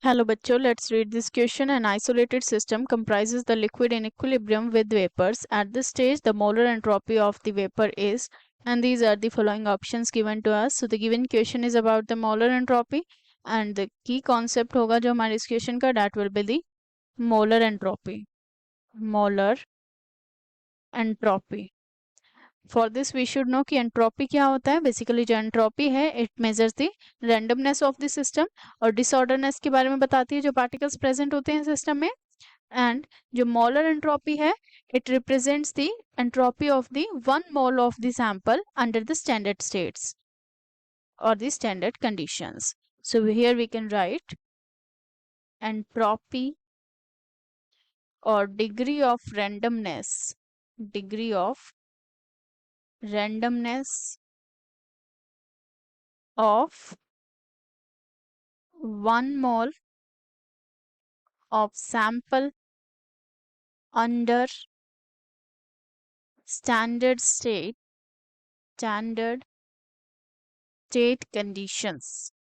Hello बच्चों, let's read this question. An isolated system comprises the liquid in equilibrium with vapors. At this stage, the molar entropy of the vapor is, and these are the following options given to us. So the given question is about the molar entropy, and the key concept होगा जो हमारे इस question का, that will be the molar entropy. Molar entropy. For this we should know कि entropy क्या होता है. Basically जो एंट्रोपी है it measures the randomness of the system और डिसऑर्डरनेस के बारे में बताती है जो पार्टिकल्स प्रेजेंट होते हैं सिस्टम में. एंड जो मोलर एंट्रोपी है it represents the entropy of the 1 mole of the sample under the standard states or the standard conditions. So here we can write entropy or degree of randomness of 1 mole of sample under standard state conditions.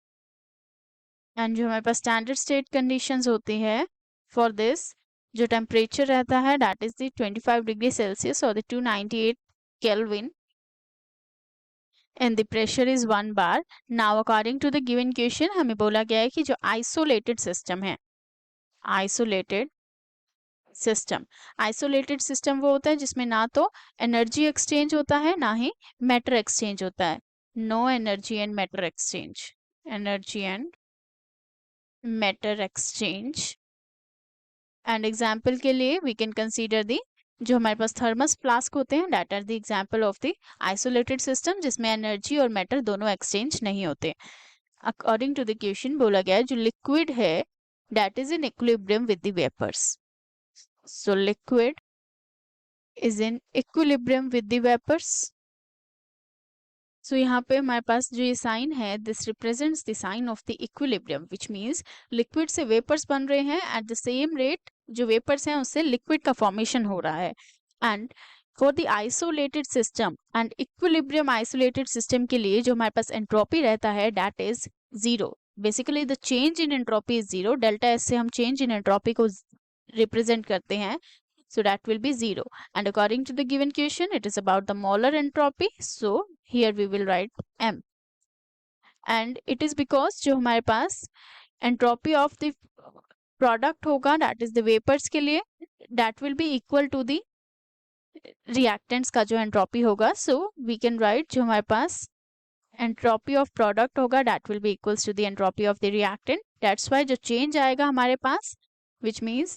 And जो हमारे पास standard state conditions होती है for this जो temperature रहता है that is the 25 degree Celsius और the 298 kelvin and the pressure is 1 bar. Now according to the given question हमें बोला गया है कि जो isolated system है, isolated system वो होता है जिसमें ना तो एनर्जी एक्सचेंज होता है ना ही मैटर एक्सचेंज होता है. No energy and matter exchange. And example के लिए वी कैन कंसीडर दी जो हमारे पास थर्मस फ्लास्क होते हैं that are the example of the isolated system जिसमें एनर्जी और मैटर दोनों एक्सचेंज नहीं होते. अकॉर्डिंग टू द क्वेश्चन बोला गया है जो लिक्विड है that is in equilibrium with the vapours. So liquid is in equilibrium with the vapours. So यहाँ पे हमारे पास जो ये साइन है this represents the sign of the equilibrium which means liquid से वेपर्स बन रहे हैं एट द सेम रेट जो वेपर्स हैं उससे लिक्विड का फॉर्मेशन हो रहा है. And for the isolated system and equilibrium isolated system के लिए जो हमारे पास एंट्रोपी रहता है that is zero. Basically the change in entropy is zero. Delta S से हम चेंज इन एंट्रोपी को रिप्रेजेंट करते हैं. So that will be 0. And according to the given question, it is about the molar entropy. So here we will write M. And it is because जो हमारे पास entropy of the product होगा that is the vapors के लिए that will be equal to the reactants का जो entropy होगा. So we can write जो हमारे पास entropy of product होगा that will be equals to the entropy of the reactant. That's why जो change आएगा हमारे पास which means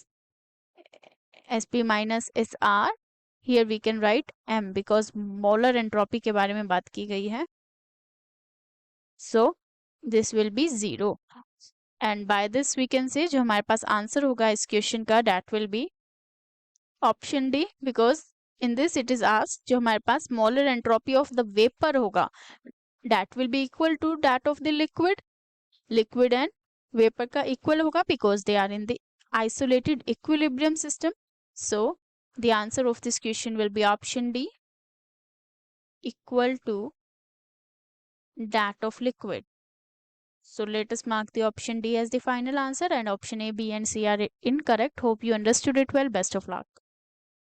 Sp minus Sr. Here we can write M because molar entropy के बारे में बात की गई है. So this will be 0. And by this we can say जो हमारे पास आंसर होगा इस क्वेश्चन का that will be option D because in this it is asked जो हमारे पास molar entropy of the vapor होगा that will be equal to that of the liquid and vapor का equal होगा because they are in the isolated equilibrium system. So the answer of this question will be option D equal to that of liquid. So let us mark the option D as the final answer and option A, B and C are incorrect. Hope you understood it well. Best of luck.